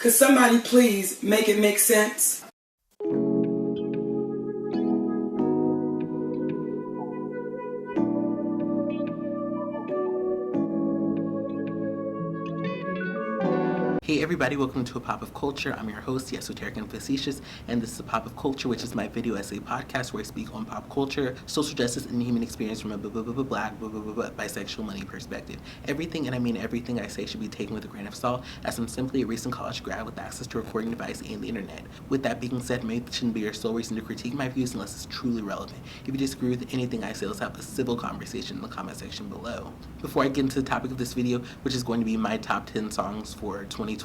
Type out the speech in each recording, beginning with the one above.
Could somebody please make it make sense? Hey everybody, welcome to A Pop of Culture. I'm your host, 𝘎𝑆oteric and Facetious, and this is A Pop of Culture, which is my video essay podcast where I speak on pop culture, social justice, and the human experience from a Black, bisexual, money perspective. Everything, and I mean everything I say, should be taken with a grain of salt, as I'm simply a recent college grad with access to a recording device and the internet. With that being said, maybe it shouldn't be your sole reason to critique my views unless it's truly relevant. If you disagree with anything I say, let's have a civil conversation in the comment section below. Before I get into the topic of this video, which is going to be my top 10 songs for 2021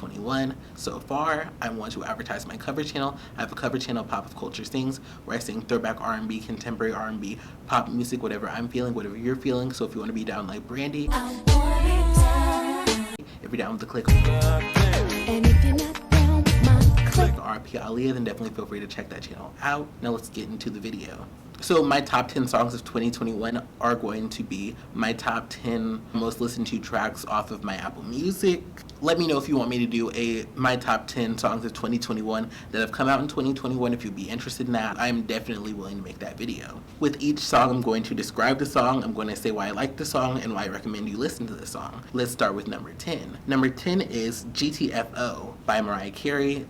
so far, I want to advertise my cover channel. I have a cover channel, Pop of Culture Sings, where I sing throwback R&B, contemporary R&B, pop music, whatever I'm feeling, whatever you're feeling. So if you want to be down like Brandy, if you're down with the click, and if you're not down with my click, R.I.P. Aaliyah, then definitely feel free to check that channel out. Now let's get into the video. So my top 10 songs of 2021 are going to be my top 10 most listened to tracks off of my Apple Music. Let me know if you want me to do my top 10 songs of 2021 that have come out in 2021. If you'd be interested in that, I'm definitely willing to make that video. With each song, I'm going to describe the song, I'm going to say why I like the song, and why I recommend you listen to the song. Let's start with number 10. Number 10 is GTFO by Mariah Carey.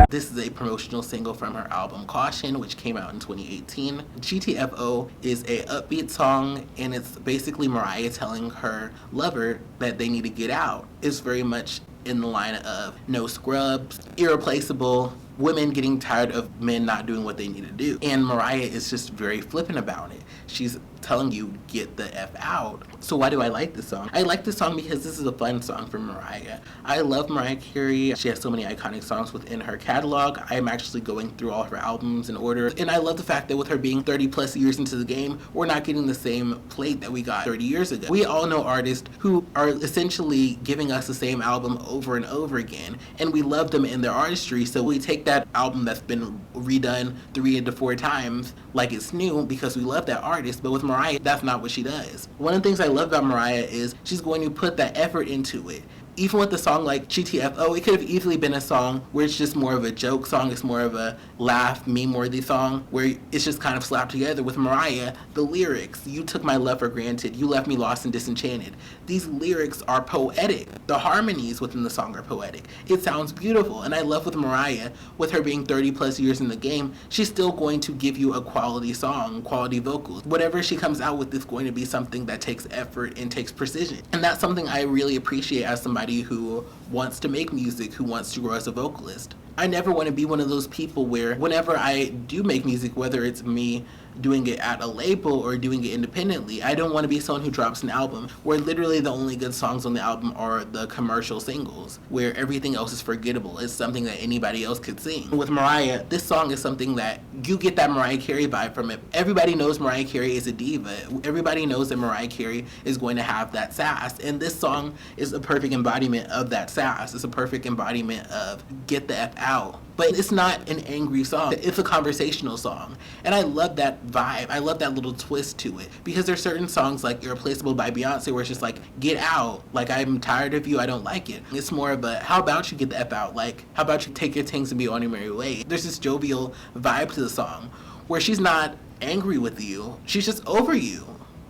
This is a promotional single from her album Caution, which came out in 2018. GTFO is a upbeat song, and it's basically Mariah telling her lover that they need to get out. It's very much in the line of no scrubs, irreplaceable, women getting tired of men not doing what they need to do. And Mariah is just very flippant about it. She's telling you, get the F out. So why do I like this song? I like this song because this is a fun song from Mariah. I love Mariah Carey. She has so many iconic songs within her catalog. I'm actually going through all of her albums in order. And I love the fact that with her being 30 plus years into the game, we're not getting the same plate that we got 30 years ago. We all know artists who are essentially giving us the same album over and over again. And we love them in their artistry. So we take that album that's been redone 3 to 4 times like it's new because we love that artist. But with Mariah, that's not what she does. One of the things I love about Mariah is she's going to put that effort into it. Even with a song like GTFO, it could have easily been a song where it's just more of a joke song, it's more of a laugh, meme-worthy song, where it's just kind of slapped together. With Mariah, the lyrics, you took my love for granted, you left me lost and disenchanted. These lyrics are poetic. The harmonies within the song are poetic. It sounds beautiful, and I love with Mariah, with her being 30 plus years in the game, she's still going to give you a quality song, quality vocals. Whatever she comes out with is going to be something that takes effort and takes precision. And that's something I really appreciate as somebody who wants to make music, who wants to grow as a vocalist. I never want to be one of those people where whenever I do make music, whether it's me doing it at a label or doing it independently, I don't want to be someone who drops an album where literally the only good songs on the album are the commercial singles, where everything else is forgettable. It's something that anybody else could sing. With Mariah, this song is something that you get that Mariah Carey vibe from it. Everybody knows Mariah Carey is a diva. Everybody knows that Mariah Carey is going to have that sass, and this song is a perfect embodiment of that sass. It's a perfect embodiment of get the F out. But it's not an angry song. It's a conversational song. And I love that vibe. I love that little twist to it. Because there's certain songs like Irreplaceable by Beyonce where it's just like, get out. Like, I'm tired of you. I don't like it. It's more of a, how about you get the F out? Like, how about you take your things and be on your merry way? There's this jovial vibe to the song where she's not angry with you. She's just over you.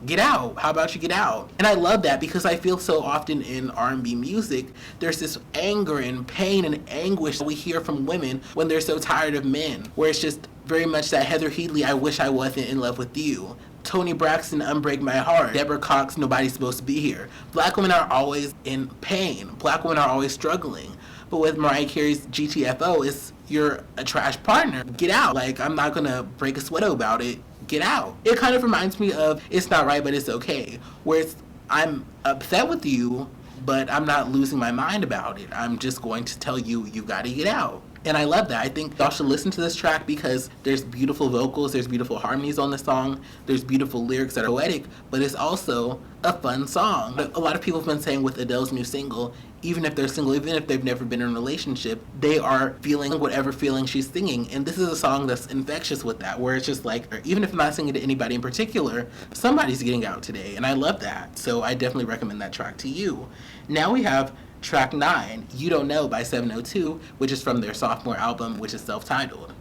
Get out. How about you get out? And I love that because I feel so often in R&B music, there's this anger and pain and anguish that we hear from women when they're so tired of men, where it's just very much that Heather Headley, I wish I wasn't in love with you. Toni Braxton, Unbreak My Heart. Deborah Cox, Nobody's Supposed to Be Here. Black women are always in pain. Black women are always struggling. But with Mariah Carey's GTFO, it's you're a trash partner. Get out. Like, I'm not gonna break a sweat about it. Get out. It kind of reminds me of It's Not Right But It's Okay, where it's, I'm upset with you, but I'm not losing my mind about it. I'm just going to tell you, you gotta get out. And I love that. I think y'all should listen to this track because there's beautiful vocals, there's beautiful harmonies on the song, there's beautiful lyrics that are poetic, but it's also a fun song. A lot of people have been saying with Adele's new single, even if they're single, even if they've never been in a relationship, they are feeling whatever feeling she's singing. And this is a song that's infectious with that, where it's just like, even if I'm not singing to anybody in particular, somebody's getting out today. And I love that. So I definitely recommend that track to you. Now we have track 9, You Don't Know by 702, which is from their sophomore album, which is self-titled.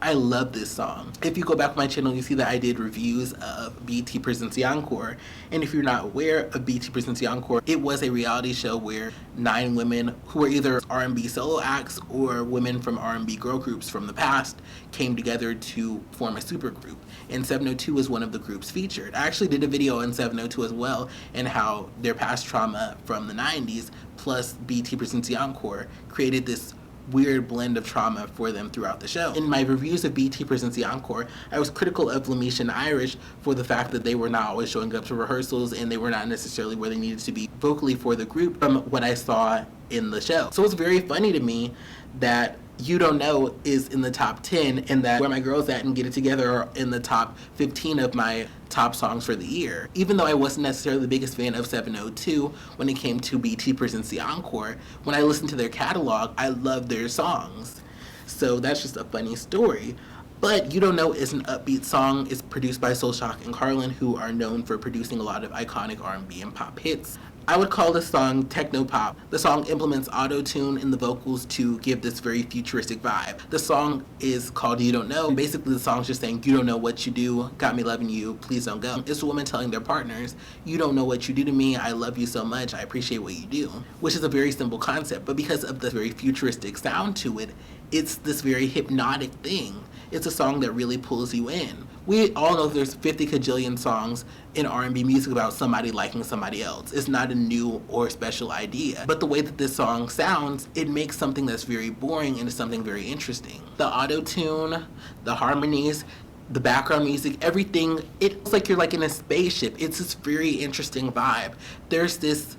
I love this song. If you go back to my channel, you see that I did reviews of BET Presents the Encore. And if you're not aware of BET Presents the Encore, it was a reality show where 9 women who were either R&B solo acts or women from R&B girl groups from the past came together to form a supergroup. And 702 was one of the groups featured. I actually did a video on 702 as well and how their past trauma from the 90s plus BET Presents the Encore created this weird blend of trauma for them throughout the show. In my reviews of BET Presents the Encore, I was critical of 𝑭𝒐𝒍𝒍𝒐𝒘 for the fact that they were not always showing up to rehearsals and they were not necessarily where they needed to be vocally for the group from what I saw in the show. So it's very funny to me that You Don't Know is in the top 10 and that Where My Girls At and Get It Together are in the top 15 of my top songs for the year. Even though I wasn't necessarily the biggest fan of 702 when it came to BET Presents the Encore, when I listened to their catalog, I loved their songs. So that's just a funny story. But You Don't Know is an upbeat song. It's produced by 𝘎𝑍𝒐 and Carlin, who are known for producing a lot of iconic R&B and pop hits. I would call this song techno-pop. The song implements auto-tune in the vocals to give this very futuristic vibe. The song is called You Don't Know. Basically, the song's just saying, you don't know what you do, got me loving you, please don't go. It's a woman telling their partners, you don't know what you do to me, I love you so much, I appreciate what you do. Which is a very simple concept, but because of the very futuristic sound to it, it's this very hypnotic thing. It's a song that really pulls you in. We all know there's 50 kajillion songs in R&B music about somebody liking somebody else. It's not a new or special idea. But the way that this song sounds, it makes something that's very boring into something very interesting. The auto-tune, the harmonies, the background music, everything, it's like you're like in a spaceship. It's this very interesting vibe. There's this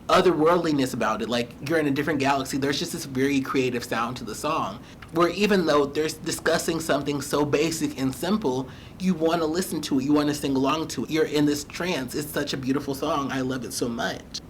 otherworldliness about it, like you're in a different galaxy. There's just this very creative sound to the song, where even though there's discussing something so basic and simple, you want to listen to it, you want to sing along to it. You're in this trance. It's such a beautiful song. I love it so much.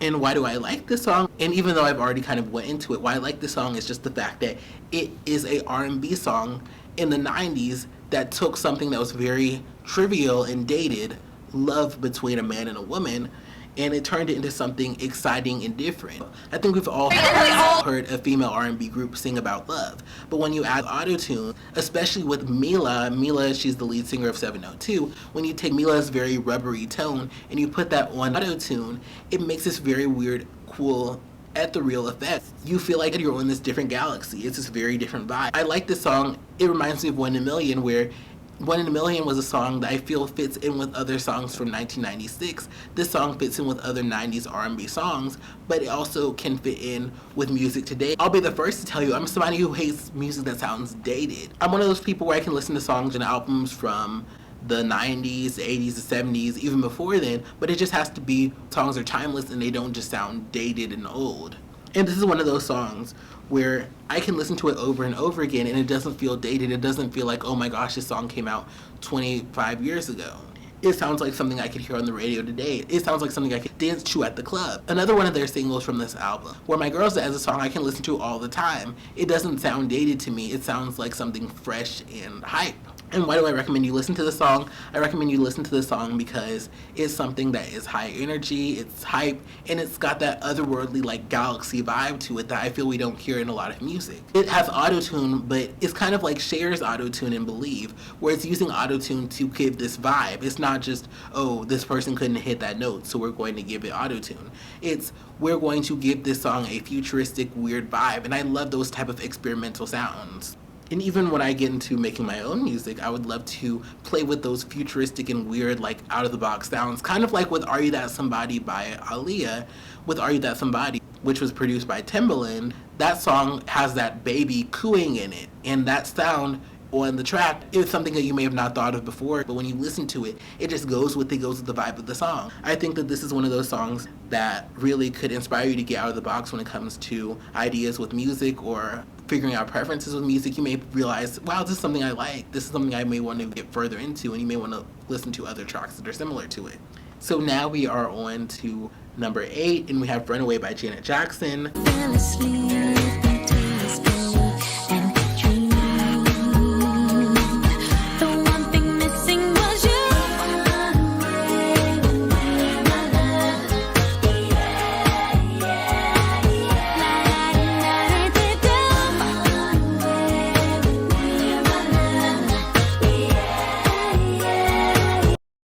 And why do I like this song? And even though I've already kind of went into it, why I like this song is just the fact that it is a R&B song in the 90s that took something that was very trivial and dated, love between a man and a woman, and it turned it into something exciting and different. I think we've all heard a female R&B group sing about love, but when you add autotune, especially with Mila, she's the lead singer of 702, when you take Mila's very rubbery tone and you put that on autotune, it makes this very weird, cool, ethereal effect. You feel like you're in this different galaxy. It's this very different vibe. I like this song. It reminds me of 1 in a Million, where 1 in a Million was a song that I feel fits in with other songs from 1996. This song fits in with other 90s R&B songs, but it also can fit in with music today. I'll be the first to tell you, I'm somebody who hates music that sounds dated. I'm one of those people where I can listen to songs and albums from the 90s, the 80s, the 70s, even before then, but it just has to be songs are timeless and they don't just sound dated and old. And this is one of those songs where I can listen to it over and over again and it doesn't feel dated. It doesn't feel like, oh my gosh, this song came out 25 years ago. It sounds like something I could hear on the radio today. It sounds like something I could dance to at the club. Another one of their singles from this album, Where My Girls At, is a song I can listen to all the time. It doesn't sound dated to me. It sounds like something fresh and hype. And why do I recommend you listen to the song? I recommend you listen to the song because it's something that is high energy, it's hype, and it's got that otherworldly, like, galaxy vibe to it that I feel we don't hear in a lot of music. It has autotune, but it's kind of like Cher's autotune in Believe, where it's using autotune to give this vibe. It's not just, oh, this person couldn't hit that note, so we're going to give it autotune. It's, we're going to give this song a futuristic, weird vibe, and I love those type of experimental sounds. And even when I get into making my own music, I would love to play with those futuristic and weird, like, out-of-the-box sounds. Kind of like with Are You That Somebody by Aaliyah, with Are You That Somebody, which was produced by Timbaland. That song has that baby cooing in it, and that sound on the track is something that you may have not thought of before, but when you listen to it, it just goes with the vibe of the song. I think that this is one of those songs that really could inspire you to get out of the box when it comes to ideas with music or figuring out preferences with music. You may realize, wow, this is something I like. This is something I may want to get further into, and you may want to listen to other tracks that are similar to it. So now we are on to number 8, and we have Runaway by Janet Jackson.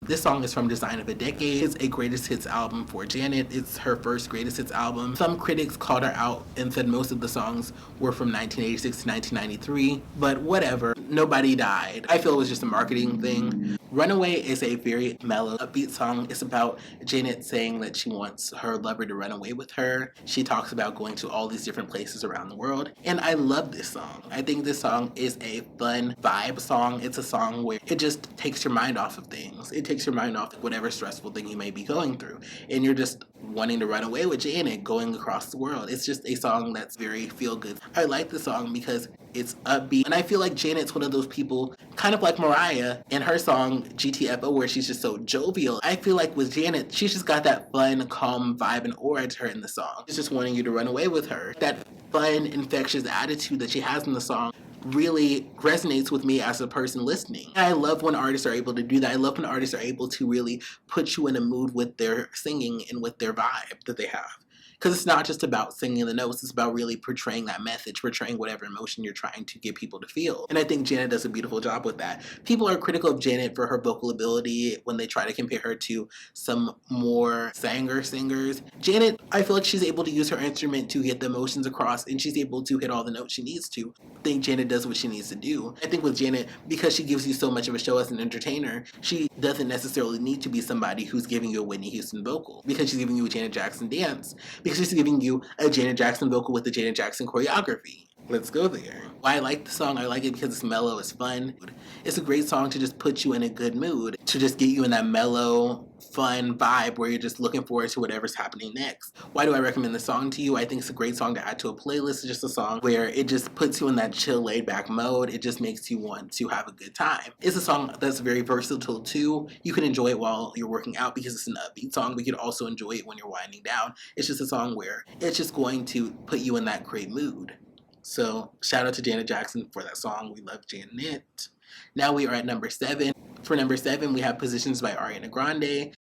This song is from Design of a Decade. It's a greatest hits album for Janet. It's her first greatest hits album. Some critics called her out and said most of the songs were from 1986 to 1993, but whatever. Nobody died. I feel it was just a marketing thing. Runaway is a very mellow, upbeat song. It's about Janet saying that she wants her lover to run away with her. She talks about going to all these different places around the world, and I love this song. I think this song is a fun vibe song. It's a song where it just takes your mind off of things. It takes your mind off of whatever stressful thing you may be going through, and you're just wanting to run away with Janet, going across the world. It's just a song that's very feel-good. I like the song because it's upbeat, and I feel like Janet's one of those people, kind of like Mariah in her song GTFO, where she's just so jovial. I feel like with Janet, she's just got that fun, calm vibe and aura to her in the song. She's just wanting you to run away with her. That fun, infectious attitude that she has in the song really resonates with me as a person listening. I love when artists are able to do that. I love when artists are able to really put you in a mood with their singing and with their vibe that they have. Because it's not just about singing the notes, it's about really portraying that message, portraying whatever emotion you're trying to get people to feel. And I think Janet does a beautiful job with that. People are critical of Janet for her vocal ability when they try to compare her to some more singers. Janet, I feel like she's able to use her instrument to get the emotions across, and she's able to hit all the notes she needs to. I think Janet does what she needs to do. I think with Janet, because she gives you so much of a show as an entertainer, she doesn't necessarily need to be somebody who's giving you a Whitney Houston vocal, because she's giving you a Janet Jackson dance, because she's giving you a Janet Jackson vocal with the Janet Jackson choreography. Let's go there. Why I like the song, I like it because it's mellow, it's fun. It's a great song to just put you in a good mood, to just get you in that mellow, fun vibe where you're just looking forward to whatever's happening next. Why do I recommend this song to you? I think it's a great song to add to a playlist. It's just a song where it just puts you in that chill, laid back mode. It just makes you want to have a good time. It's a song that's very versatile too. You can enjoy it while you're working out because it's an upbeat song, but you can also enjoy it when you're winding down. It's just a song where it's just going to put you in that great mood. So shout out to Janet Jackson for that song. We love Janet. Now we are at number 7. For number 7, we have Positions by Ariana Grande.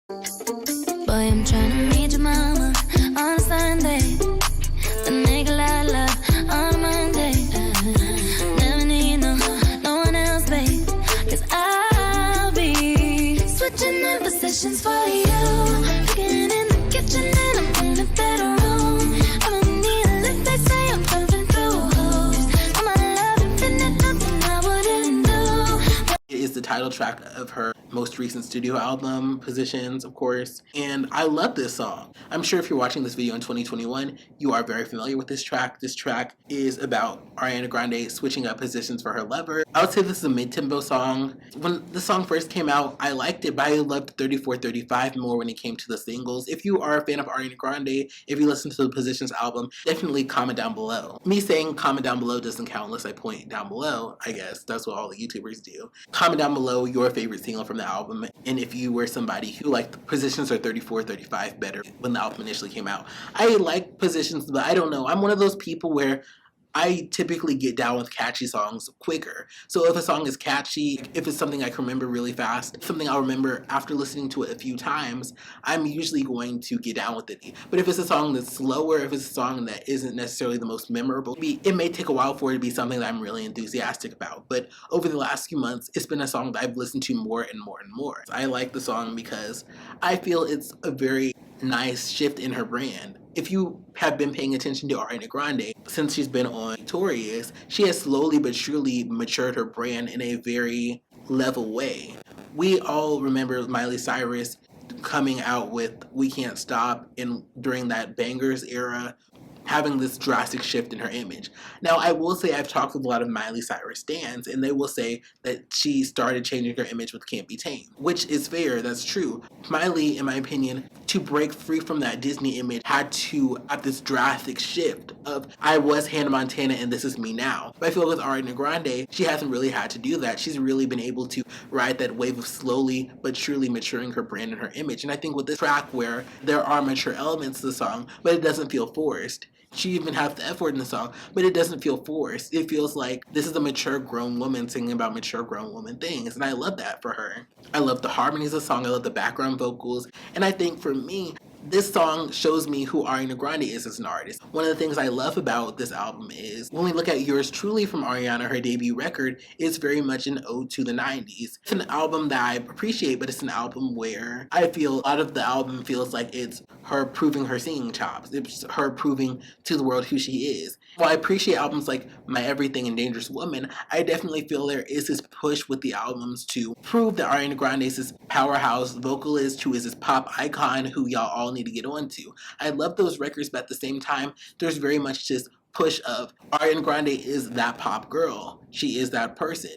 Boy, I'm trying to meet your mama on Sunday. The nigga I love on Monday. Never need no one else, babe. Cause I'll be switching in positions for you. Cooking in the kitchen and I'm in the bedroom. I don't need a lift, they say I'm pumping through holes. I'm a love infinite, nothing I wouldn't do. It is the title track of her most recent studio album, Positions, of course, and I love this song. I'm sure if you're watching this video in 2021, you are very familiar with this track. This track is about Ariana Grande switching up positions for her lover. I would say this is a mid-tempo song. When the song first came out, I liked it, but I loved 3435 more when it came to the singles. If you are a fan of Ariana Grande, if you listen to the Positions album, definitely comment down below. Me saying comment down below doesn't count unless I point down below, I guess. That's what all the YouTubers do. Comment down below your favorite single from the album, and if you were somebody who liked the Positions or 3435 better when the album initially came out. I like Positions, but I don't know. I'm one of those people where I typically get down with catchy songs quicker. So if a song is catchy, if it's something I can remember really fast, something I'll remember after listening to it a few times, I'm usually going to get down with it. But if it's a song that's slower, if it's a song that isn't necessarily the most memorable, it may take a while for it to be something that I'm really enthusiastic about. But over the last few months, it's been a song that I've listened to more and more and more. I like the song because I feel it's a very nice shift in her brand. If you have been paying attention to Ariana Grande, since she's been on Victorious, she has slowly but surely matured her brand in a very level way. We all remember Miley Cyrus coming out with We Can't Stop during that Bangers era. having this drastic shift in her image. Now, I will say I've talked with a lot of Miley Cyrus stans, and they will say that she started changing her image with Can't Be Tamed, which is fair, that's true. Miley, in my opinion, to break free from that Disney image, had to have this drastic shift of, I was Hannah Montana and this is me now. But I feel with Ariana Grande, she hasn't really had to do that. She's really been able to ride that wave of slowly but surely maturing her brand and her image. And I think with this track where there are mature elements to the song, but it doesn't feel forced. She even has the F word in the song, but it doesn't feel forced. It feels like this is a mature grown woman singing about mature grown woman things, and I love that for her. I love the harmonies of the song, I love the background vocals, and I think for me, this song shows me who Ariana Grande is as an artist. One of the things I love about this album is when we look at Yours Truly from Ariana, her debut record, it's very much an ode to the 90s. It's an album that I appreciate, but it's an album where I feel a lot of the album feels like it's her proving her singing chops. It's her proving to the world who she is. While I appreciate albums like My Everything and Dangerous Woman, I definitely feel there is this push with the albums to prove that Ariana Grande is this powerhouse vocalist who is this pop icon who y'all all need to get on to. I love those records, but at the same time, there's very much this push of Ariana Grande is that pop girl. She is that person.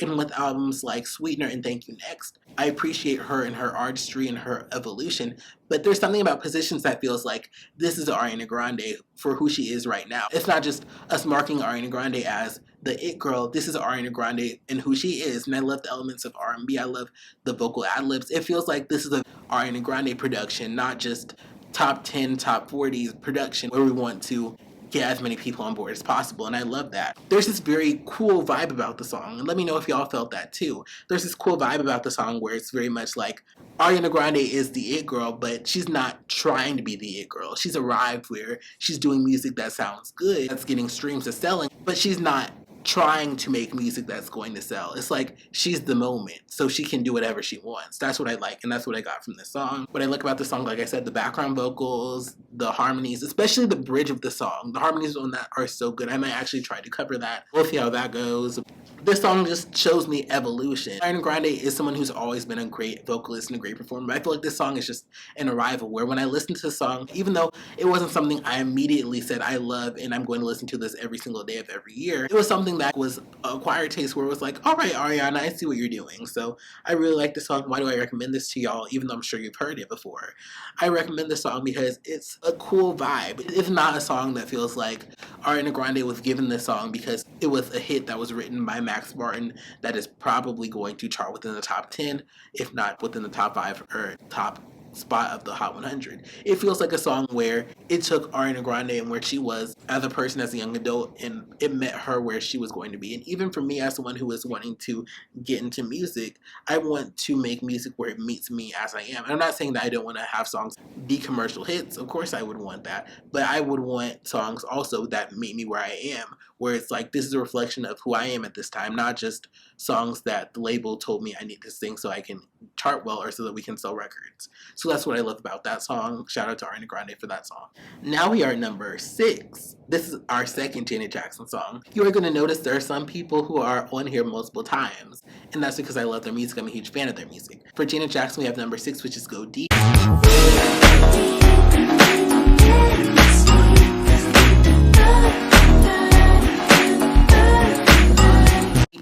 And with albums like Sweetener and Thank You Next, I appreciate her and her artistry and her evolution, but there's something about Positions that feels like this is Ariana Grande for who she is right now. It's not just us marking Ariana Grande as the it girl. This is Ariana Grande and who she is, and I love the elements of R&B. I love the vocal ad-libs. It feels like this is a Ariana Grande production, not just top 10, top 40s production where we want to get as many people on board as possible, and I love that. There's this very cool vibe about the song, and let me know if y'all felt that too. There's this cool vibe about the song where it's very much like Ariana Grande is the it girl, but she's not trying to be the it girl. She's arrived where she's doing music that sounds good, that's getting streams, that's selling, but she's not trying to make music that's going to sell. It's like she's the moment, so she can do whatever she wants. That's what I like, and that's what I got from this song. What I like about the song, like I said, the background vocals, the harmonies, especially the bridge of the song. The harmonies on that are so good. I might actually try to cover that. We'll see how that goes. This song just shows me evolution. Ariana Grande is someone who's always been a great vocalist and a great performer, but I feel like this song is just an arrival where when I listen to the song, even though it wasn't something I immediately said I love and I'm going to listen to this every single day of every year, it was something that was acquired taste where it was like, all right, Ariana, I see what you're doing. So I really like this song. Why do I recommend this to y'all, even though I'm sure you've heard it before? I recommend this song because it's a cool vibe. It's not a song that feels like Ariana Grande was given this song because it was a hit that was written by Max Martin that is probably going to chart within the top 10, if not within the top 5 or top spot of the Hot 100. It feels like a song where it took Ariana Grande and where she was as a person, as a young adult, and it met her where she was going to be. And even for me, as someone who is wanting to get into music, I want to make music where it meets me as I am. And I'm not saying that I don't want to have songs be commercial hits. Of course I would want that. But I would want songs also that meet me where I am, where it's like, this is a reflection of who I am at this time, not just songs that the label told me I need to sing so I can chart well or so that we can sell records. So that's what I love about that song. Shout out to Ariana Grande for that song. Now we are at number 6. This is our second Janet Jackson song. You are going to notice there are some people who are on here multiple times, and that's because I love their music. I'm a huge fan of their music. For Janet Jackson, we have number 6, which is Go Deep.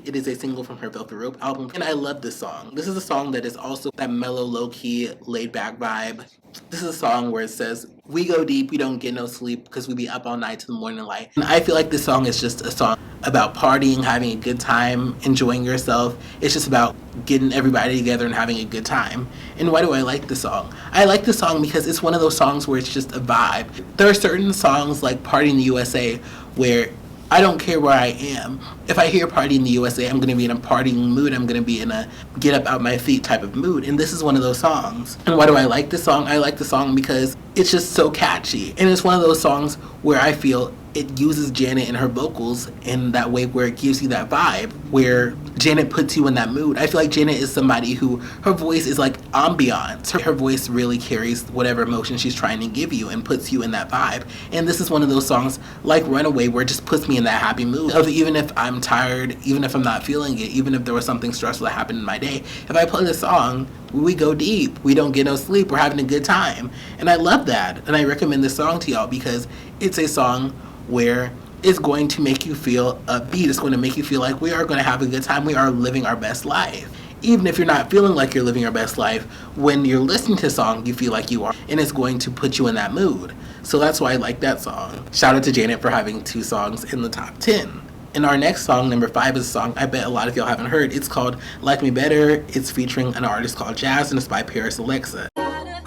It is a single from her Velvet Rope album, and I love this song. This is a song that is also that mellow, low-key, laid-back vibe. This is a song where it says, we go deep, we don't get no sleep because we be up all night to the morning light. And I feel like this song is just a song about partying, having a good time, enjoying yourself. It's just about getting everybody together and having a good time. And why do I like this song? I like this song because it's one of those songs where it's just a vibe. There are certain songs like Party in the USA where I don't care where I am. If I hear Party in the USA, I'm going to be in a partying mood. I'm going to be in a get up out my feet type of mood. And this is one of those songs. And why do I like this song? I like the song because it's just so catchy. And it's one of those songs where I feel it uses Janet and her vocals in that way where it gives you that vibe, where Janet puts you in that mood. I feel like Janet is somebody who, her voice is like ambiance. Her voice really carries whatever emotion she's trying to give you and puts you in that vibe. And this is one of those songs like Runaway where it just puts me in that happy mood of even if I'm tired, even if I'm not feeling it, even if there was something stressful that happened in my day, if I play this song, We go deep. We don't get no sleep. We're having a good time. And I love that. And I recommend this song to y'all because it's a song where it's going to make you feel upbeat. It's going to make you feel like we are going to have a good time. We are living our best life. Even if you're not feeling like you're living your best life, when you're listening to a song, you feel like you are, and it's going to put you in that mood. So that's why I like that song. Shout out to Janet for having 2 songs in the top 10. And our next song, number 5, is a song I bet a lot of y'all haven't heard. It's called Like Me Better. It's featuring an artist called Jazz, and it's by Parisalexa.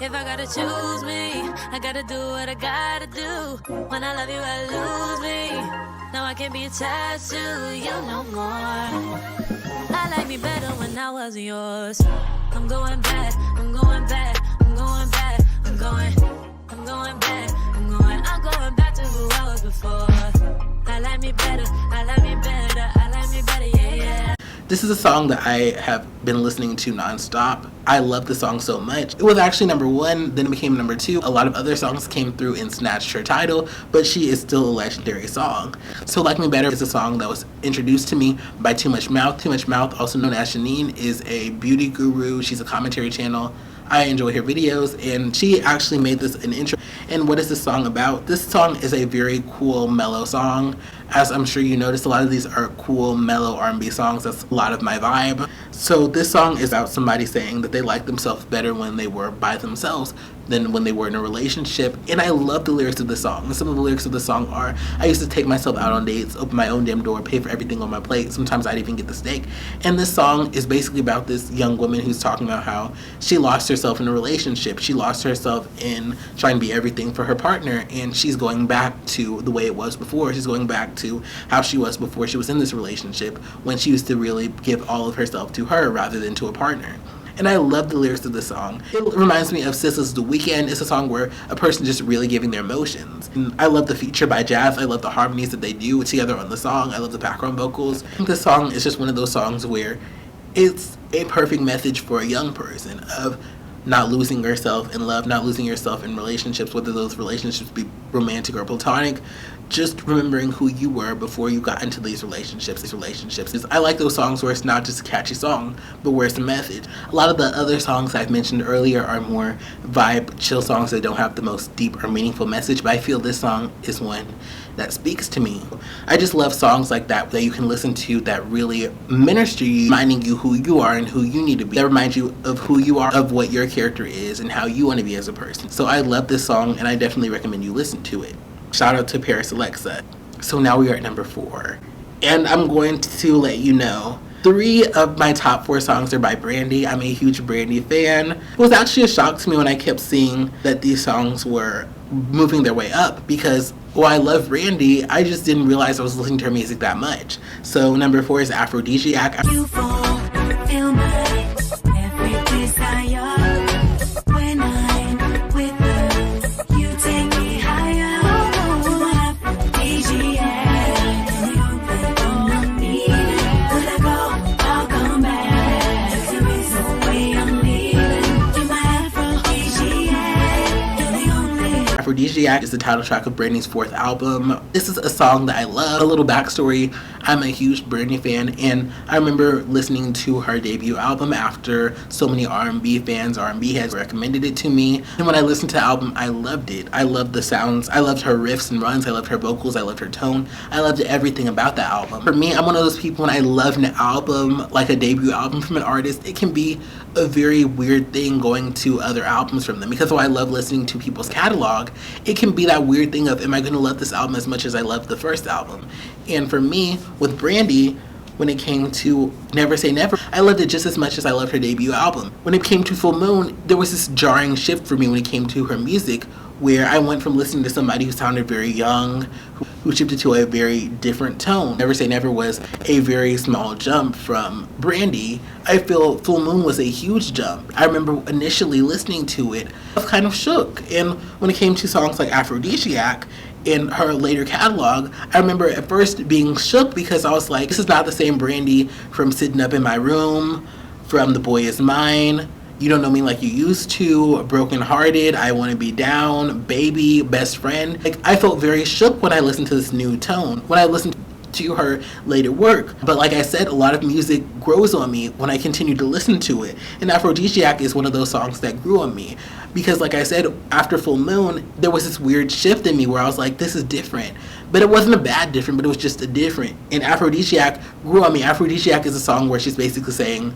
If I gotta choose me, I gotta do what I gotta do. When I love you, I lose me. Now I can't be attached to you no more. I like me better when I wasn't yours. I'm going back, I'm going back, I'm going back, I'm going back, I'm going back to who I was before. I like me better, I like me better, I like me better, yeah, yeah. This is a song that I have been listening to nonstop. I love the song so much. It was actually number 1, then it became number 2. A lot of other songs came through and snatched her title, but she is still a legendary song. So Like Me Better is a song that was introduced to me by Too Much Mouth. Too Much Mouth, also known as Shanine, is a beauty guru. She's a commentary channel. I enjoy her videos, and she actually made this an intro. And what is this song about? This song is a very cool, mellow song. As I'm sure you noticed, a lot of these are cool, mellow R&B songs. That's a lot of my vibe. So this song is about somebody saying that they like themselves better when they were by themselves than when they were in a relationship. And I love the lyrics of the song. And some of the lyrics of the song are, I used to take myself out on dates, open my own damn door, pay for everything on my plate. Sometimes I'd even get the steak. And this song is basically about this young woman who's talking about how she lost herself in a relationship. She lost herself in trying to be everything for her partner, and she's going back to the way it was before. She's going back to how she was before she was in this relationship, when she used to really give all of herself to her rather than to a partner. And I love the lyrics of the song. It reminds me of SZA's The Weeknd. It's a song where a person just really giving their emotions. And I love the feature by Jazz. I love the harmonies that they do together on the song. I love the background vocals. I think this song is just one of those songs where it's a perfect message for a young person of not losing yourself in love, not losing yourself in relationships, whether those relationships be romantic or platonic. Just remembering who you were before you got into these relationships. I like those songs where it's not just a catchy song, but where it's a message. A lot of the other songs I've mentioned earlier are more vibe, chill songs that don't have the most deep or meaningful message, but I feel this song is one that speaks to me. I just love songs like that you can listen to that really minister you, reminding you who you are and who you need to be. That reminds you of who you are, of what your character is, and how you want to be as a person. So I love this song, and I definitely recommend you listen to it. Shout out to Parisalexa. So now we are at number 4. And I'm going to let you know 3 of my top 4 songs are by Brandy. I'm a huge Brandy fan. It was actually a shock to me when I kept seeing that these songs were moving their way up, because while I love Brandy, I just didn't realize I was listening to her music that much. So number 4 is Afrodisiac. You fulfill my every desire. When I'm with you, you take me higher. Aphrodisiac is the title track of Brandy's 4th album. This is a song that I love. A little backstory, I'm a huge Brandy fan, and I remember listening to her debut album after so many R&B fans, R&B heads recommended it to me. And when I listened to the album, I loved it. I loved the sounds. I loved her riffs and runs. I loved her vocals. I loved her tone. I loved everything about the album. For me, I'm one of those people, when I love an album, like a debut album from an artist, it can be a very weird thing going to other albums from them, because while I love listening to people's catalog, it can be that weird thing of, am I going to love this album as much as I loved the first album? And for me, with Brandy, when it came to Never Say Never, I loved it just as much as I loved her debut album. When it came to Full Moon, there was this jarring shift for me when it came to her music, where I went from listening to somebody who sounded very young, who shifted to a very different tone. Never Say Never was a very small jump from Brandy. I feel Full Moon was a huge jump. I remember initially listening to it, I was kind of shook. And when it came to songs like Aphrodisiac in her later catalog, I remember at first being shook, because I was like, this is not the same Brandy from Sitting Up in My Room, from The Boy Is Mine, You Don't Know Me Like You Used to, Broken Hearted, I Want to Be Down, Baby, Best Friend. Like, I felt very shook when I listened to this new tone. When I listened to her later work. But like I said, a lot of music grows on me when I continue to listen to it. And Afrodisiac is one of those songs that grew on me. Because like I said, after Full Moon, there was this weird shift in me where I was like, this is different. But it wasn't a bad different, but it was just a different. And Afrodisiac grew on me. Afrodisiac is a song where she's basically saying,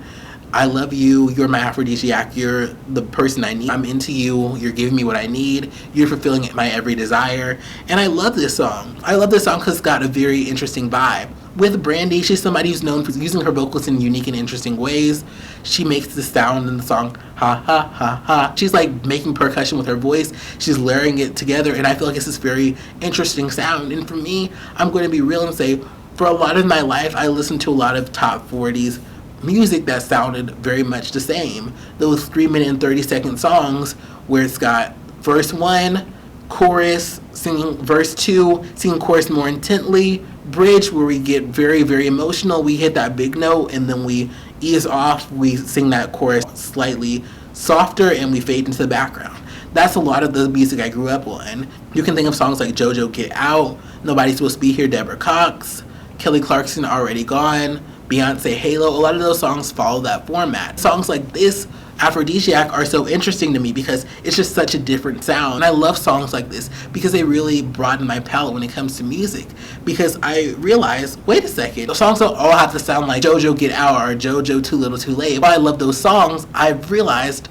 I love you, you're my aphrodisiac, you're the person I need, I'm into you, you're giving me what I need, you're fulfilling my every desire. And I love this song. I love this song because it's got a very interesting vibe. With Brandy, she's somebody who's known for using her vocals in unique and interesting ways. She makes the sound in the song, ha ha ha ha. She's like making percussion with her voice. She's layering it together, and I feel like it's this very interesting sound. And for me, I'm going to be real and say, for a lot of my life, I listened to a lot of top 40s music that sounded very much the same. Those 3-minute and 30-second songs where it's got verse 1, chorus, singing verse 2, singing chorus more intently, bridge where we get very, very emotional, we hit that big note, and then we ease off, we sing that chorus slightly softer, and we fade into the background. That's a lot of the music I grew up on. You can think of songs like JoJo Get Out, Nobody's Supposed to Be Here, Deborah Cox, Kelly Clarkson, Already Gone, Beyonce, Halo. A lot of those songs follow that format. Songs like this, Afrodisiac, are so interesting to me because it's just such a different sound. And I love songs like this because they really broaden my palette when it comes to music. Because I realize, wait a second, the songs don't all have to sound like JoJo Get Out or JoJo Too Little Too Late. While I love those songs, I've realized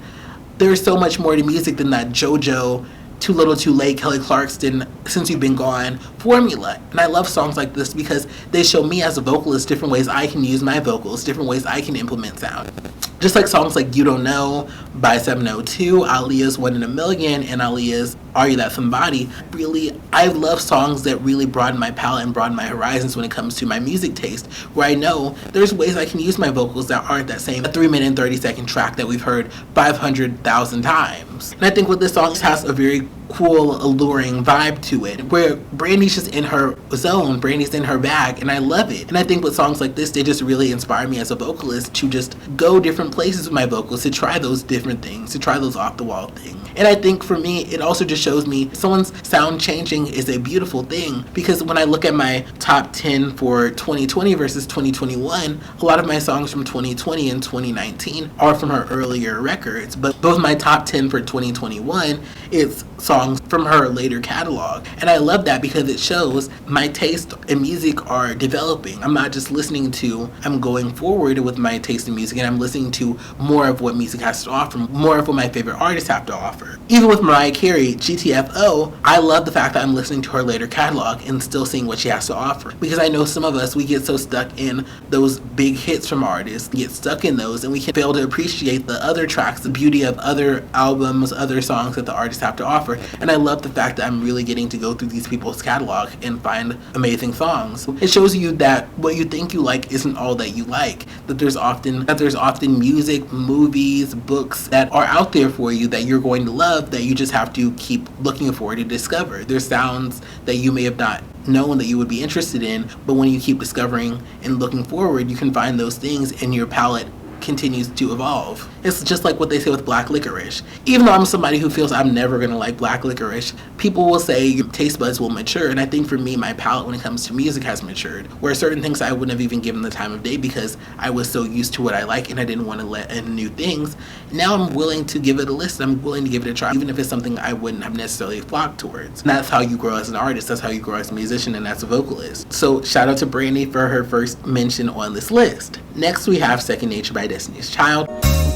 there's so much more to music than that JoJo Too Little Too Late, Kelly Clarkson, Since You've Been Gone formula. And I love songs like this because they show me as a vocalist different ways I can use my vocals, different ways I can implement sound. Just like songs like You Don't Know by 702, Aaliyah's 1 in a Million, and Aaliyah's Are You That Somebody. Really, I love songs that really broaden my palette and broaden my horizons when it comes to my music taste, where I know there's ways I can use my vocals that aren't that same 3-minute and 30-second track that we've heard 500,000 times. And I think with this song, it has a very cool, alluring vibe to it, where Brandy's just in her zone, Brandy's in her bag, and I love it. And I think with songs like this, they just really inspire me as a vocalist to just go different places with my vocals, to try those different things, to try those off-the-wall things. And I think for me, it also just shows me someone's sound changing is a beautiful thing, because when I look at my top 10 for 2020 versus 2021, a lot of my songs from 2020 and 2019 are from her earlier records, but both my top 10 for 2021, it's songs from her later catalog. And I love that because it shows my taste in music are developing. I'm not just listening to, I'm going forward with my taste in music, and I'm listening to more of what music has to offer, more of what my favorite artists have to offer. Even with Mariah Carey, GTFO, I love the fact that I'm listening to her later catalog and still seeing what she has to offer. Because I know some of us, we get so stuck in those big hits from artists, get stuck in those, and we can fail to appreciate the other tracks, the beauty of other albums, other songs that the artists have to offer. And I love the fact that I'm really getting to go through these people's catalog and find amazing songs. It shows you that what you think you like isn't all that you like. That there's often music, movies, books that are out there for you that you're going to love, that you just have to keep looking for to discover. There's sounds that you may have not known that you would be interested in, but when you keep discovering and looking forward, you can find those things, and your palette continues to evolve. It's just like what they say with black licorice. Even though I'm somebody who feels I'm never gonna like black licorice, people will say your taste buds will mature, and I think for me, my palette when it comes to music has matured, where certain things I wouldn't have even given the time of day because I was so used to what I like and I didn't want to let in new things. Now I'm willing to give it a listen. I'm willing to give it a try, even if it's something I wouldn't have necessarily flocked towards. And that's how you grow as an artist, that's how you grow as a musician, and as a vocalist. So shout out to Brandy for her first mention on this list. Next we have Second Nature by Destiny's Child.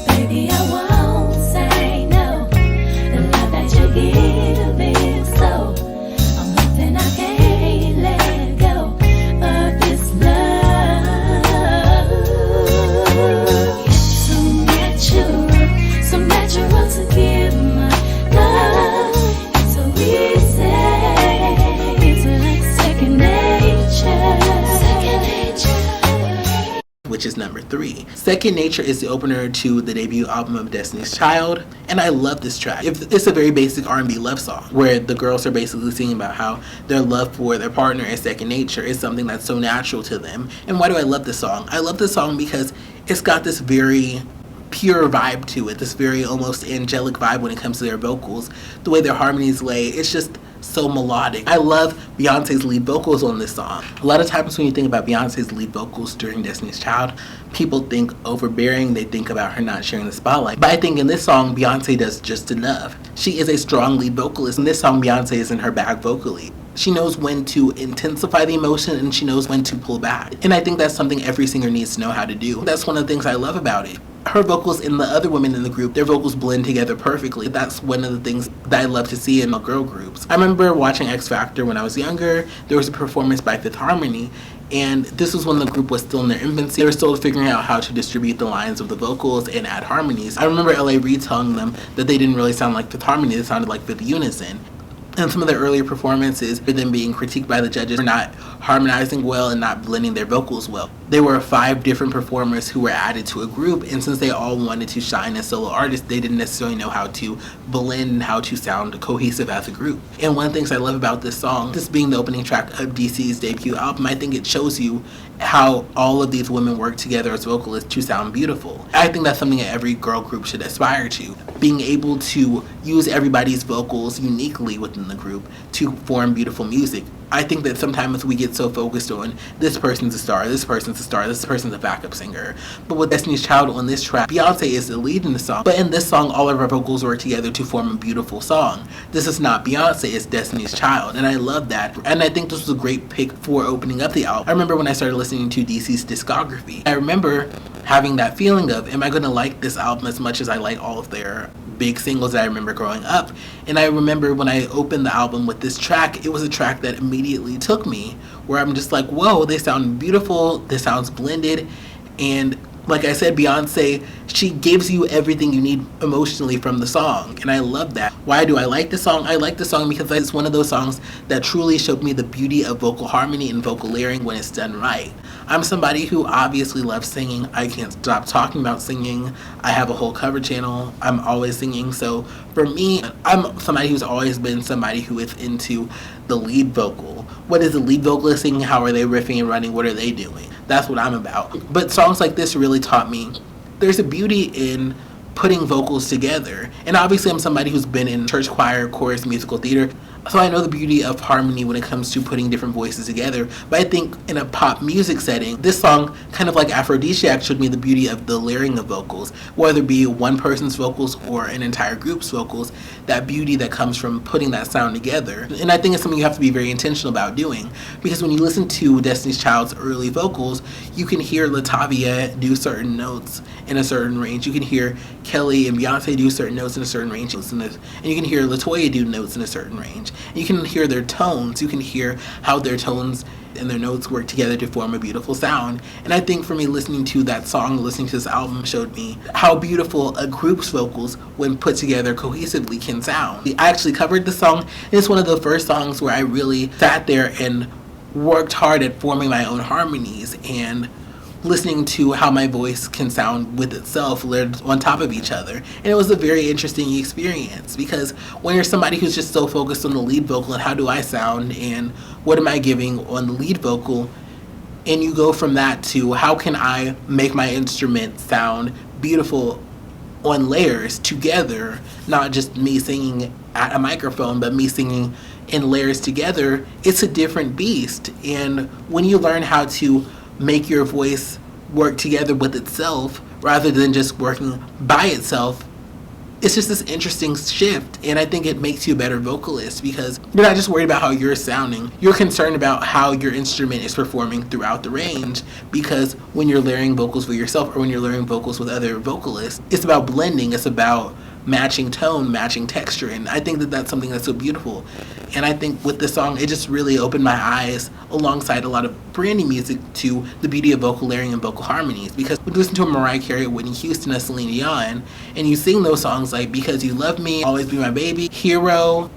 Baby, I won't say no. The love that you give is so. I'm hoping I can't let go of this love. So natural to give my love. It's so easy. It's like second nature. Which is number 3. Second Nature is the opener to the debut album of Destiny's Child, and I love this track. It's a very basic R&B love song, where the girls are basically singing about how their love for their partner is second nature. Is something that's so natural to them. And why do I love this song? I love this song because it's got this very pure vibe to it, this very almost angelic vibe when it comes to their vocals, the way their harmonies lay. It's just so melodic. I love Beyonce's lead vocals on this song. A lot of times when you think about Beyonce's lead vocals during Destiny's Child, people think overbearing, they think about her not sharing the spotlight. But I think in this song, Beyonce does just enough. She is a strong lead vocalist. In this song, Beyonce is in her bag vocally. She knows when to intensify the emotion and she knows when to pull back. And I think that's something every singer needs to know how to do. That's one of the things I love about it. Her vocals and the other women in the group, their vocals blend together perfectly. That's one of the things that I love to see in girl groups. I remember watching X Factor when I was younger. There was a performance by Fifth Harmony, and this was when the group was still in their infancy. They were still figuring out how to distribute the lines of the vocals and add harmonies. I remember L.A. Reid telling them that they didn't really sound like Fifth Harmony, they sounded like Fifth Unison. And some of their earlier performances were them being critiqued by the judges for not harmonizing well and not blending their vocals well. There were 5 different performers who were added to a group, and since they all wanted to shine as solo artists, they didn't necessarily know how to blend and how to sound cohesive as a group. And one of the things I love about this song, this being the opening track of DC's debut album, I think it shows you how all of these women work together as vocalists to sound beautiful. I think that's something that every girl group should aspire to. Being able to use everybody's vocals uniquely within the group to form beautiful music. I think that sometimes we get so focused on this person's a star, this person's a star, this person's a backup singer. But with Destiny's Child on this track, Beyonce is the lead in the song. But in this song, all of our vocals work together to form a beautiful song. This is not Beyonce, it's Destiny's Child. And I love that. And I think this was a great pick for opening up the album. I remember when I started listening to DC's discography, I remember having that feeling of, am I going to like this album as much as I like all of their big singles that I remember growing up? And I remember when I opened the album with this track, it was a track that immediately took me, where I'm just like, whoa, they sound beautiful, this sounds blended. And like I said, Beyonce, she gives you everything you need emotionally from the song, and I love that. Why do I like the song? I like the song because it's one of those songs that truly showed me the beauty of vocal harmony and vocal layering when it's done right. I'm somebody who obviously loves singing. I can't stop talking about singing. I have a whole cover channel. I'm always singing. So for me, I'm somebody who's always been somebody who is into the lead vocal. What is the lead vocalist singing? How are they riffing and running? What are they doing? That's what I'm about. But songs like this really taught me there's a beauty in putting vocals together. And obviously I'm somebody who's been in church choir, chorus, musical theater, so I know the beauty of harmony when it comes to putting different voices together. But I think in a pop music setting, this song, kind of like Afrodisiac, showed me the beauty of the layering of vocals, whether it be one person's vocals or an entire group's vocals, that beauty that comes from putting that sound together. And I think it's something you have to be very intentional about doing, because when you listen to Destiny's Child's early vocals, you can hear Latavia do certain notes in a certain range. You can hear Kelly and Beyonce do certain notes in a certain range, and you can hear LaToya do notes in a certain range. And you can hear their tones. You can hear how their tones and their notes work together to form a beautiful sound. And I think for me, listening to that song, listening to this album, showed me how beautiful a group's vocals, when put together cohesively, can sound. I actually covered the song, and it's one of the first songs where I really sat there and worked hard at forming my own harmonies and listening to how my voice can sound with itself layered on top of each other. And it was a very interesting experience, because when you're somebody who's just so focused on the lead vocal and how do I sound and what am I giving on the lead vocal, and you go from that to how can I make my instrument sound beautiful on layers together, not just me singing at a microphone, but me singing in layers together, it's a different beast. And when you learn how to make your voice work together with itself rather than just working by itself, it's just this interesting shift. And I think it makes you a better vocalist, because you're not just worried about how you're sounding, you're concerned about how your instrument is performing throughout the range. Because when you're layering vocals for yourself, or when you're layering vocals with other vocalists, it's about blending, it's about matching tone, matching texture. And I think that that's something that's so beautiful. And I think with this song, it just really opened my eyes, alongside a lot of Brandy music, to the beauty of vocal layering and vocal harmonies. Because when you listen to a Mariah Carey, Whitney Houston, and Celine Dion, and you sing those songs like Because You Love Me, Always Be My Baby, Hero,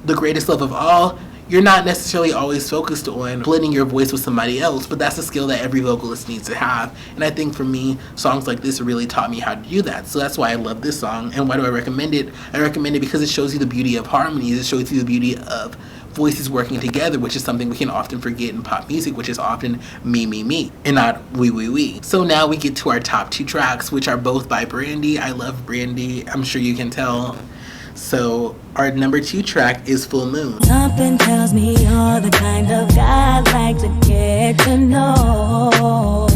The Greatest Love of All, you're not necessarily always focused on blending your voice with somebody else, but that's a skill that every vocalist needs to have. And I think for me, songs like this really taught me how to do that. So that's why I love this song. And why do I recommend it? I recommend it because it shows you the beauty of harmonies. It shows you the beauty of voices working together, which is something we can often forget in pop music, which is often me, and not we. So now we get to our top 2 tracks, which are both by Brandy. I love Brandy. I'm sure you can tell. So our number 2 track is Full Moon. Something tells me you're the kind of guy I'd like to get to know.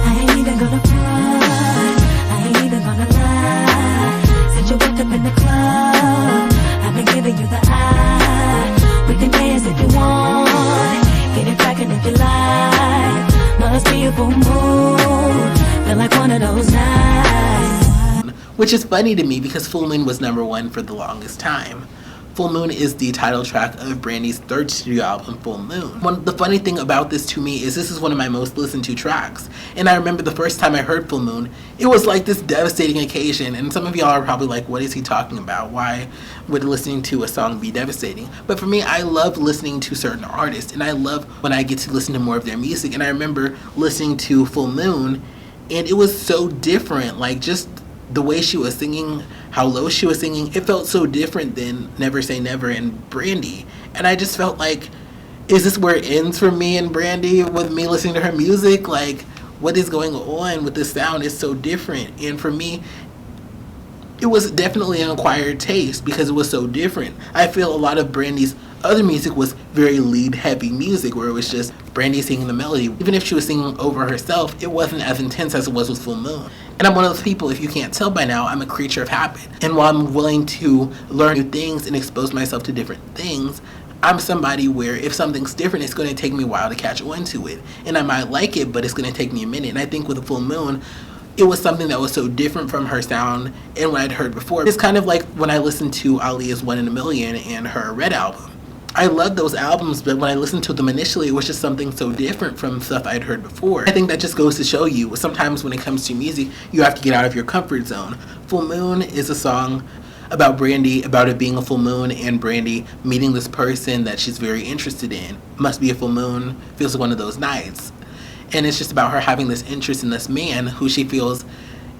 I ain't even gonna front, I ain't even gonna lie. Since you walked up in the club, I've been giving you the eye. We can dance if you want, get it crackin' if you like. Must be a full moon, feel like one of those nights. Which is funny to me because Full Moon was number 1 for the longest time. Full Moon is the title track of Brandy's 3rd studio album, Full Moon. The funny thing about this to me is this is one of my most listened to tracks. And I remember the first time I heard Full Moon, it was like this devastating occasion. And some of y'all are probably like, what is he talking about? Why would listening to a song be devastating? But for me, I love listening to certain artists. And I love when I get to listen to more of their music. And I remember listening to Full Moon, and it was so different. Like, just the way she was singing, how low she was singing, it felt so different than Never Say Never and Brandy. And I just felt like, is this where it ends for me and Brandy with me listening to her music? Like, what is going on with this sound? It's so different. And for me, it was definitely an acquired taste because it was so different. I feel a lot of Brandy's other music was very lead heavy music where it was just Brandy singing the melody. Even if she was singing over herself, it wasn't as intense as it was with Full Moon. And I'm one of those people, if you can't tell by now, I'm a creature of habit. And while I'm willing to learn new things and expose myself to different things, I'm somebody where if something's different, it's going to take me a while to catch on to it. And I might like it, but it's going to take me a minute. And I think with a Full Moon, it was something that was so different from her sound and what I'd heard before. It's kind of like when I listened to Aaliyah's 1 in a Million and her Red album. I love those albums, but when I listened to them initially, it was just something so different from stuff I'd heard before. I think that just goes to show you, sometimes when it comes to music, you have to get out of your comfort zone. Full Moon is a song about Brandy, about it being a full moon, and Brandy meeting this person that she's very interested in. Must be a full moon, feels like one of those nights. And it's just about her having this interest in this man who she feels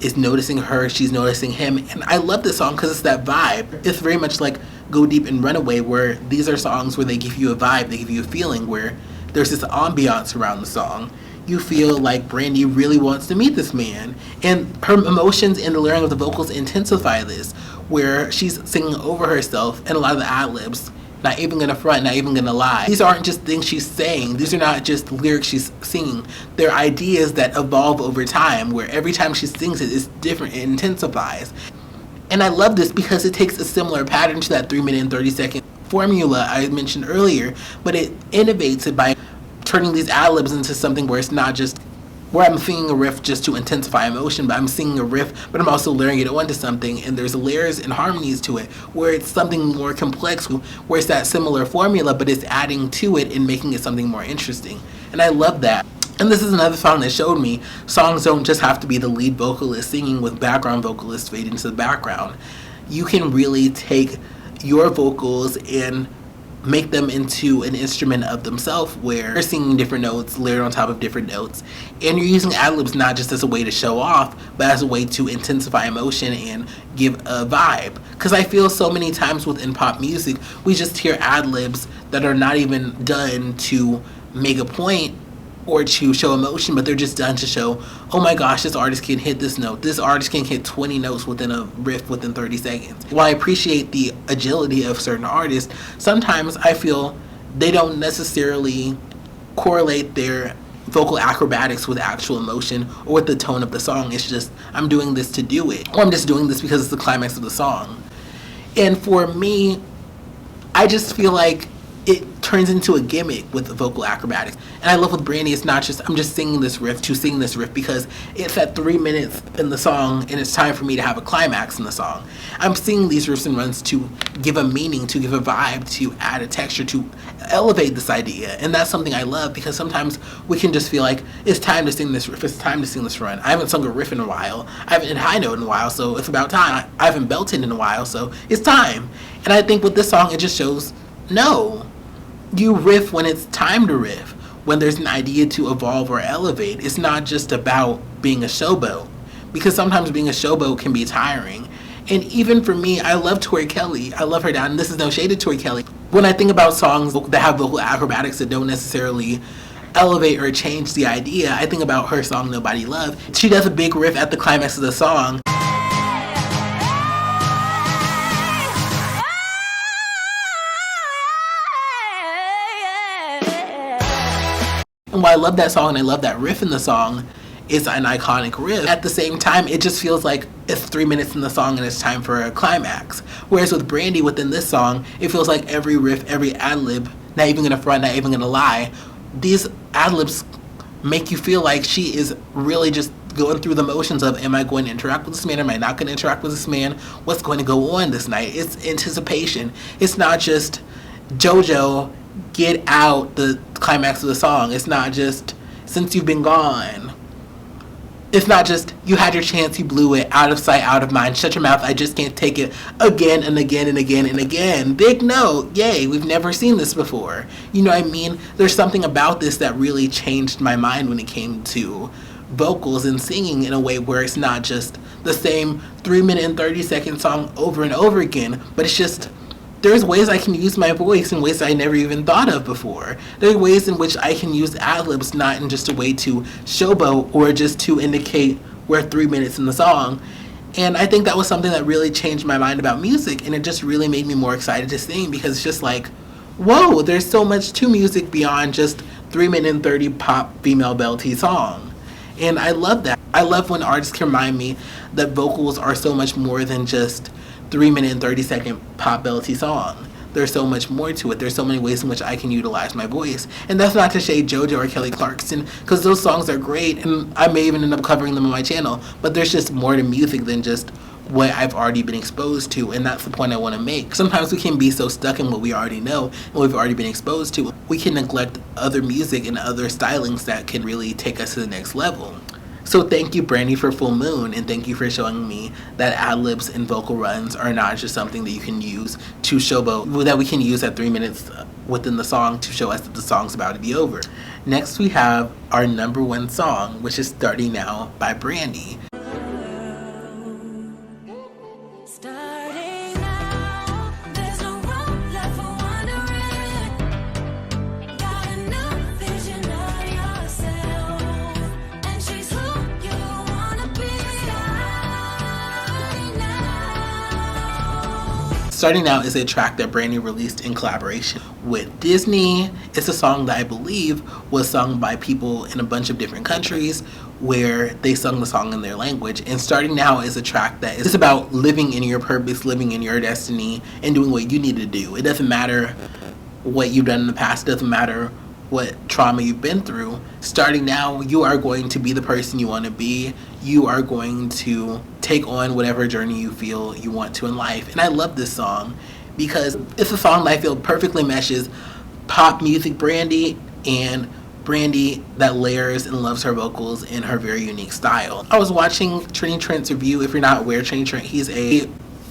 is noticing her, she's noticing him. And I love this song because it's that vibe. It's very much like Go Deep and Runaway, where these are songs where they give you a vibe, they give you a feeling where there's this ambiance around the song. You feel like Brandy really wants to meet this man. And her emotions and the layering of the vocals intensify this, where she's singing over herself and a lot of the ad-libs. Not even gonna front, not even gonna lie. These aren't just things she's saying. These are not just lyrics she's singing. They're ideas that evolve over time, where every time she sings it, it's different, it intensifies. And I love this because it takes a similar pattern to that 3 minute and 30-second formula I mentioned earlier, but it innovates it by turning these ad-libs into something where it's not just where I'm singing a riff just to intensify emotion, but I'm singing a riff, but I'm also layering it onto something, and there's layers and harmonies to it, where it's something more complex, where it's that similar formula, but it's adding to it and making it something more interesting. And I love that. And this is another song that showed me songs don't just have to be the lead vocalist singing with background vocalists fade into the background. You can really take your vocals and make them into an instrument of themselves where you're singing different notes layered on top of different notes, and you're using ad-libs not just as a way to show off, but as a way to intensify emotion and give a vibe. Because I feel so many times within pop music, we just hear ad-libs that are not even done to make a point or to show emotion, but they're just done to show, oh my gosh, this artist can hit this note. This artist can hit 20 notes within a riff within 30 seconds. While I appreciate the agility of certain artists, sometimes I feel they don't necessarily correlate their vocal acrobatics with actual emotion or with the tone of the song. It's just, I'm doing this to do it, or I'm just doing this because it's the climax of the song. And for me, I just feel like it turns into a gimmick with the vocal acrobatics. And I love with Brandy, it's not just, I'm just singing this riff to sing this riff, because it's at 3 minutes in the song and it's time for me to have a climax in the song. I'm singing these riffs and runs to give a meaning, to give a vibe, to add a texture, to elevate this idea. And that's something I love, because sometimes we can just feel like it's time to sing this riff, it's time to sing this run. I haven't sung a riff in a while, I haven't hit high note in a while, so it's about time. I haven't belted in a while, so it's time. And I think with this song, it just shows, no. You riff when it's time to riff, when there's an idea to evolve or elevate. It's not just about being a showboat, because sometimes being a showboat can be tiring. And even for me, I love Tori Kelly. I love her down, and this is no shade to Tori Kelly. When I think about songs that have vocal acrobatics that don't necessarily elevate or change the idea, I think about her song Nobody Love. She does a big riff at the climax of the song. And while I love that song and I love that riff in the song, it's an iconic riff. At the same time, it just feels like it's 3 minutes in the song and it's time for a climax. Whereas with Brandy within this song, it feels like every riff, every ad-lib, not even gonna front, not even gonna lie, these ad-libs make you feel like she is really just going through the motions of, am I going to interact with this man? Am I not going to interact with this man? What's going to go on this night? It's anticipation. It's not just JoJo, get out the climax of the song. It's not just since you've been gone. It's not just you had your chance, you blew it, out of sight, out of mind, shut your mouth, I just can't take it, again and again and again and again. Big no, yay, we've never seen this before. You know what I mean? There's something about this that really changed my mind when it came to vocals and singing in a way where it's not just the same 3-minute and 30-second song over and over again, but it's just, there's ways I can use my voice in ways I never even thought of before. There are ways in which I can use ad-libs not in just a way to showboat or just to indicate we're 3 minutes in the song. And I think that was something that really changed my mind about music, and it just really made me more excited to sing, because it's just like, whoa, there's so much to music beyond just 3-minute and 30 pop female belty song. And I love that. I love when artists can remind me that vocals are so much more than just 3-minute and 30-second pop belty song. There's so much more to it. There's so many ways in which I can utilize my voice. And that's not to shade JoJo or Kelly Clarkson, because those songs are great and I may even end up covering them on my channel, but there's just more to music than just what I've already been exposed to, and that's the point I want to make. Sometimes we can be so stuck in what we already know and what we've already been exposed to, we can neglect other music and other stylings that can really take us to the next level. So thank you, Brandy, for Full Moon, and thank you for showing me that ad-libs and vocal runs are not just something that you can use to showboat, that we can use at 3 minutes within the song to show us that the song's about to be over. Next we have our #1 song, which is Starting Now by Brandy. Starting Now is a track that Brandy released in collaboration with Disney. It's a song that I believe was sung by people in a bunch of different countries where they sung the song in their language. And Starting Now is a track that is about living in your purpose, living in your destiny, and doing what you need to do. It doesn't matter what you've done in the past. It doesn't matter what trauma you've been through. Starting now, you are going to be the person you want to be. You are going to take on whatever journey you feel you want to in life. And I love this song because it's a song that I feel perfectly meshes pop music Brandy and Brandy that layers and loves her vocals in her very unique style. I was watching Trini Trent's review. If you're not aware, Trini Trent, he's a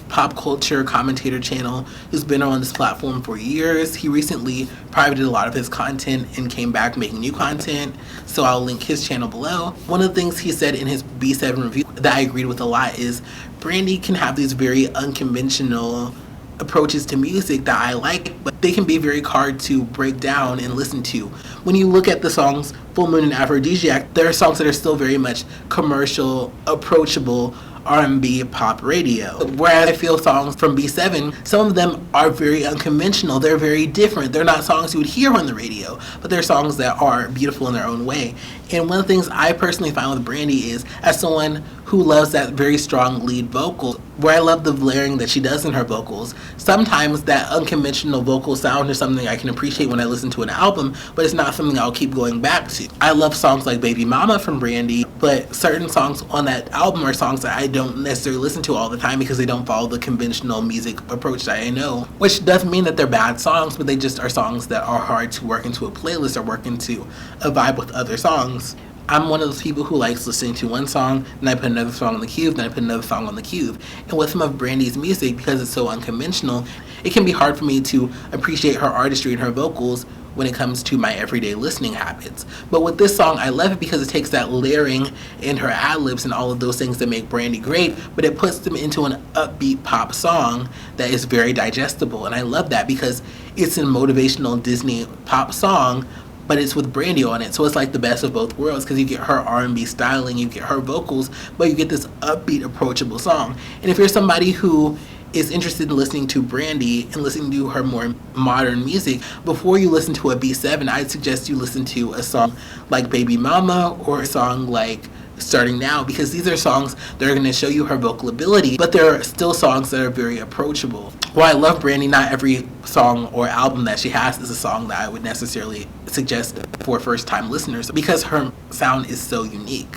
pop culture commentator channel who's been on this platform for years. He recently privated a lot of his content and came back making new content, so I'll link his channel below. One of the things he said in his B7 review that I agreed with a lot is Brandy can have these very unconventional approaches to music that I like, but they can be very hard to break down and listen to. When you look at the songs Full Moon and Afrodisiac, there are songs that are still very much commercial, approachable, R&B pop radio. Whereas I feel songs from B7, some of them are very unconventional. They're very different. They're not songs you would hear on the radio, but they're songs that are beautiful in their own way. And one of the things I personally find with Brandy is, as someone who loves that very strong lead vocal, where I love the layering that she does in her vocals, sometimes that unconventional vocal sound is something I can appreciate when I listen to an album, but it's not something I'll keep going back to. I love songs like Baby Mama from Brandy, but certain songs on that album are songs that I don't necessarily listen to all the time because they don't follow the conventional music approach that I know, which doesn't mean that they're bad songs, but they just are songs that are hard to work into a playlist or work into a vibe with other songs. I'm one of those people who likes listening to one song, then I put another song on the queue, then I put another song on the queue. And with some of Brandy's music, because it's so unconventional, it can be hard for me to appreciate her artistry and her vocals when it comes to my everyday listening habits. But with this song, I love it because it takes that layering in her ad-libs and all of those things that make Brandy great, but it puts them into an upbeat pop song that is very digestible. And I love that because it's a motivational Disney pop song, but it's with Brandy on it, so it's like the best of both worlds because you get her R&B styling, you get her vocals, but you get this upbeat, approachable song. And if you're somebody who is interested in listening to Brandy and listening to her more modern music, before you listen to a B7, I'd suggest you listen to a song like Baby Mama or a song like Starting Now, because these are songs that are going to show you her vocal ability, but they're still songs that are very approachable. While I love Brandy, not every song or album that she has is a song that I would necessarily suggest for first-time listeners, because her sound is so unique.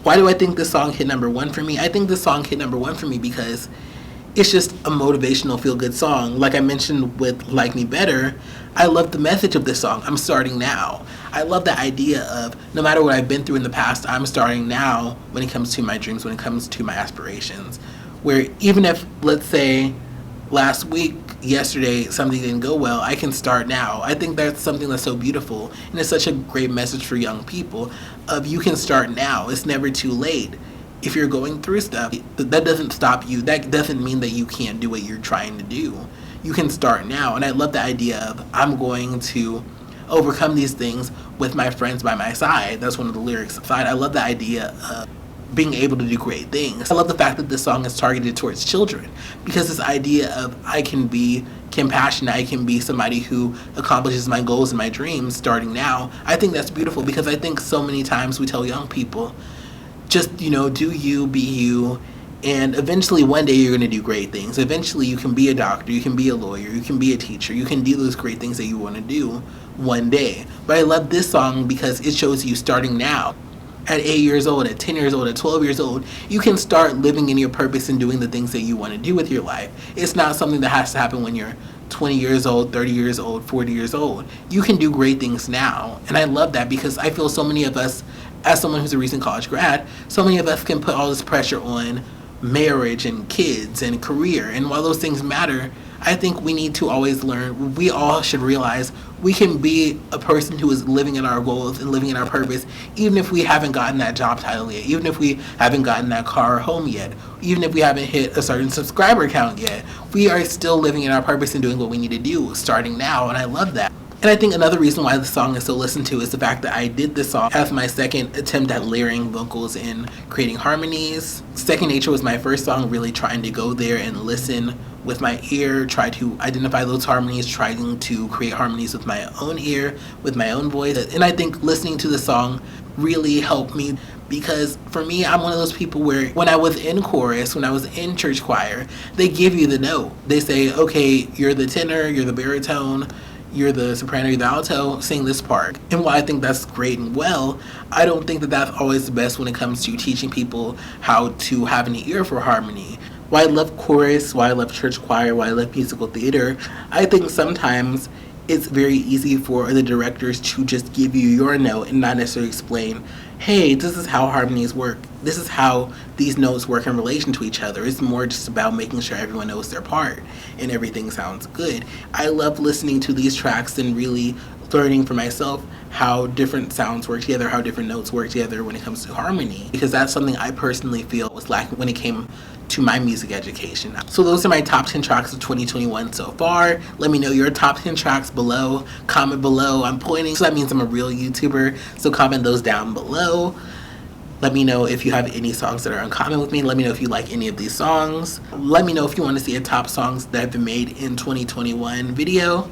Why do I think this song hit number one for me? I think this song hit number one for me because it's just a motivational feel-good song. Like I mentioned with Like Me Better, I love the message of this song. I'm starting now. I love the idea of no matter what I've been through in the past, I'm starting now when it comes to my dreams, when it comes to my aspirations. Where even if, let's say, last week, yesterday, something didn't go well, I can start now. I think that's something that's so beautiful, and it's such a great message for young people of you can start now. It's never too late. If you're going through stuff, that doesn't stop you. That doesn't mean that you can't do what you're trying to do. You can start now. And I love the idea of I'm going to overcome these things with my friends by my side. That's one of the lyrics side. I love the idea of being able to do great things. I love the fact that this song is targeted towards children, because this idea of I can be compassionate, I can be somebody who accomplishes my goals and my dreams starting now. I think that's beautiful, because I think so many times we tell young people, just, do you, be you, and eventually one day you're going to do great things. Eventually you can be a doctor, you can be a lawyer, you can be a teacher, you can do those great things that you want to do one day. But I love this song because it shows you starting now. At 8 years old, at 10 years old, at 12 years old, you can start living in your purpose and doing the things that you want to do with your life. It's not something that has to happen when you're 20 years old, 30 years old, 40 years old. You can do great things now. And I love that, because I feel so many of us, as someone who's a recent college grad, so many of us can put all this pressure on marriage and kids and career. And while those things matter, I think we need to always learn, we all should realize we can be a person who is living in our goals and living in our purpose, even if we haven't gotten that job title yet, even if we haven't gotten that car or home yet, even if we haven't hit a certain subscriber count yet. We are still living in our purpose and doing what we need to do starting now, and I love that. And I think another reason why the song is so listened to is the fact that I did this song as my second attempt at layering vocals and creating harmonies. Second Nature was my first song, really trying to go there and listen with my ear, try to identify those harmonies, trying to create harmonies with my own ear, with my own voice. And I think listening to the song really helped me, because for me, I'm one of those people where when I was in chorus, when I was in church choir, they give you the note. They say, okay, you're the tenor, you're the baritone, you're the soprano, you're the alto, sing this part. And while I think that's great and well, I don't think that that's always the best when it comes to teaching people how to have an ear for harmony. While I love chorus, while I love church choir, while I love musical theater, I think sometimes it's very easy for the directors to just give you your note and not necessarily explain, hey, this is how harmonies work. This is how these notes work in relation to each other. It's more just about making sure everyone knows their part and everything sounds good. I love listening to these tracks and really learning for myself how different sounds work together, how different notes work together when it comes to harmony, because that's something I personally feel was lacking when it came to my music education. So those are my top 10 tracks of 2021 so far. Let me know your top 10 tracks below. Comment below. I'm pointing, so that means I'm a real YouTuber, so comment those down below. Let me know if you have any songs that are uncommon with me. Let me know if you like any of these songs. Let me know if you want to see a top songs that have been made in 2021 video.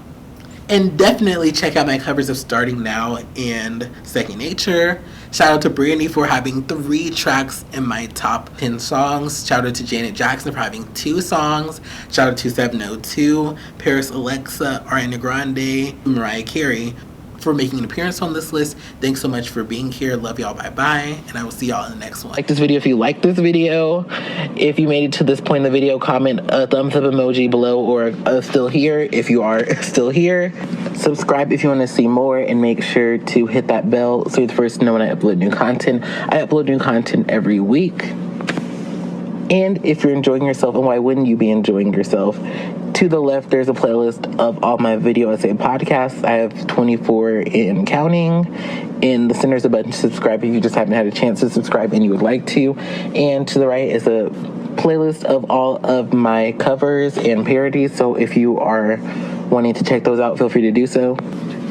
And definitely check out my covers of Starting Now and Second Nature. Shout out to Brandy for having 3 tracks in my top 10 songs. Shout out to Janet Jackson for having 2 songs. Shout out to 702, Parisalexa, Ariana Grande, Mariah Carey for making an appearance on this list. Thanks so much for being here. Love y'all. Bye-bye. And I will see y'all in the next one. Like this video if you like this video. If you made it to this point in the video, comment a thumbs up emoji below, or still here if you are still here. Subscribe if you want to see more, and make sure to hit that bell so you're the first to know when I upload new content. I upload new content every week. And if you're enjoying yourself, and why wouldn't you be enjoying yourself? To the left, there's a playlist of all my video essay podcasts. I have 24 and counting. In the center is a button to subscribe if you just haven't had a chance to subscribe and you would like to. And to the right is a playlist of all of my covers and parodies. So if you are wanting to check those out, feel free to do so.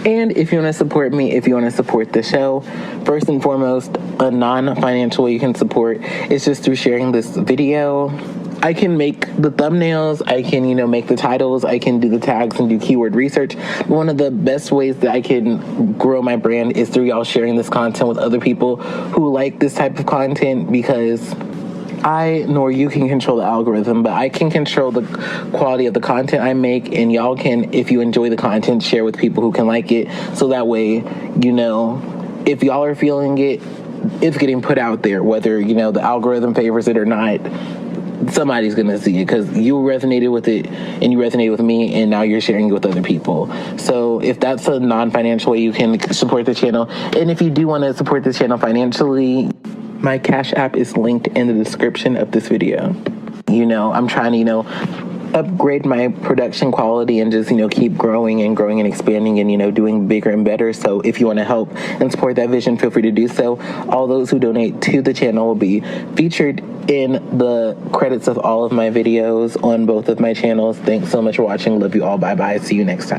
And if you want to support me, if you want to support the show, first and foremost, a non-financial way you can support is just through sharing this video, I can make the thumbnails, I can, you know, make the titles, I can do the tags and do keyword research. One of the best ways that I can grow my brand is through y'all sharing this content with other people who like this type of content, because I nor you can control the algorithm, but I can control the quality of the content I make, and y'all can, if you enjoy the content, share with people who can like it, so that way, you know, if y'all are feeling it, it's getting put out there, whether, you know, the algorithm favors it or not. Somebody's gonna see it because you resonated with it and you resonated with me, and now you're sharing it with other people. So if that's a non-financial way you can support the channel, and if you do want to support the channel financially, my Cash App is linked in the description of this video. You know, I'm trying to, you know, upgrade my production quality and just, you know, keep growing and expanding and, you know, doing bigger and better. So if you want to help and support that vision, feel free to do so. All those who donate to the channel will be featured in the credits of all of my videos on both of my channels. Thanks so much for watching. Love you all. Bye bye. See you next time.